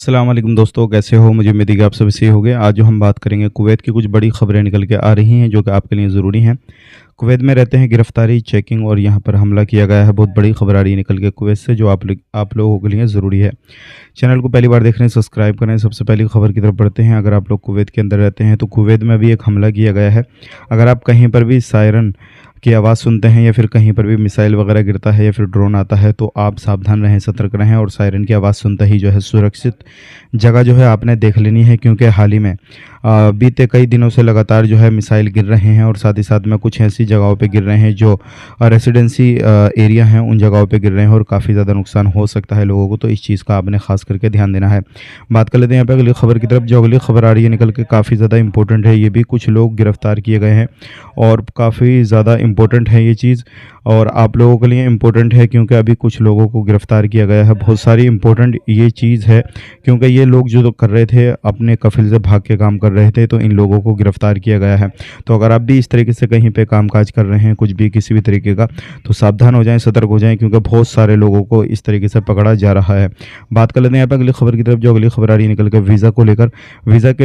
अस्सलाम वालेकुम दोस्तों, कैसे हो? मुझे उम्मीद है कि आप सब सही होंगे। आज जो हम बात करेंगे कुवैत की कुछ बड़ी खबरें निकल के आ रही हैं जो कि आपके लिए ज़रूरी हैं। कुवैत में रहते हैं गिरफ्तारी, चेकिंग और यहाँ पर हमला किया गया है। बहुत बड़ी खबर आ रही है निकल के कुवैत से जो आप लोगों के लिए ज़रूरी है। चैनल को पहली बार देख रहे हैं, सब्सक्राइब करें। सबसे पहली खबर की तरफ बढ़ते हैं। अगर आप लोग कुवैत के अंदर रहते हैं तो कुवैत में अभी एक हमला किया गया है। अगर आप कहीं पर भी सायरन की आवाज़ सुनते हैं या फिर कहीं पर भी मिसाइल वगैरह गिरता है या फिर ड्रोन आता है तो आप सावधान रहें, सतर्क रहें और सायरन की आवाज़ सुनते ही जो है सुरक्षित जगह जो है आपने देख लेनी है, क्योंकि हाल ही में बीते कई दिनों से लगातार जो है मिसाइल गिर रहे हैं और साथ ही साथ में कुछ ऐसी जगहों पे गिर रहे हैं जो रेसिडेंसी एरिया हैं, उन जगहों पे गिर रहे हैं और काफ़ी ज़्यादा नुकसान हो सकता है लोगों को। तो इस चीज़ का आपने खास करके ध्यान देना है। बात कर लेते हैं यहाँ पे अगली खबर की तरफ। जो अगली खबर आ रही है निकल के काफ़ी ज़्यादा इंपॉर्टेंट है। ये भी कुछ लोग गिरफ्तार किए गए हैं और काफ़ी ज़्यादा इम्पोर्टेंट है ये चीज़, और आप लोगों के लिए इम्पोर्टेंट है क्योंकि अभी कुछ लोगों को गिरफ्तार किया गया है। बहुत सारी इम्पोर्टेंट ये चीज़ है क्योंकि ये लोग जो कर रहे थे अपने कफिल से भाग के काम कर रहे थे, तो इन लोगों को गिरफ्तार किया गया है। तो अगर आप भी इस तरीके से कहीं पे कामकाज कर रहे हैं, कुछ भी किसी भी तरीके का, तो सावधान हो जाएं, सतर्क हो जाएं, क्योंकि बहुत सारे लोगों को इस तरीके से पकड़ा जा रहा है। बात कर लेते हैं यहाँ पे अगली खबर की तरफ। जो अगली खबर आ रही है निकल के वीज़ा को लेकर। वीज़ा के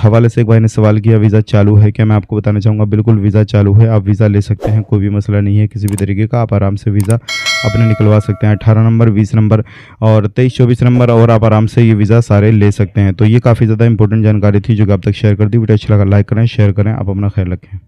हवाले से एक भाई ने सवाल किया, वीज़ा चालू है क्या? मैं आपको बताना चाहूँगा, बिल्कुल वीज़ा चालू है। आप वीज़ा ले सकते हैं, कोई भी मसला नहीं है किसी भी तरीके का। आप आराम से वीज़ा अपने निकलवा सकते हैं। 18 नंबर, 20 नंबर और 23-24 नंबर, और आप आराम से ये वीज़ा सारे ले सकते हैं। तो ये काफ़ी ज़्यादा इंपॉर्टेंट जानकारी थी जो कि आप तक शेयर कर दी। वीडियो अच्छा लगा लाइक करें, शेयर करें। आप अपना ख्याल रखें।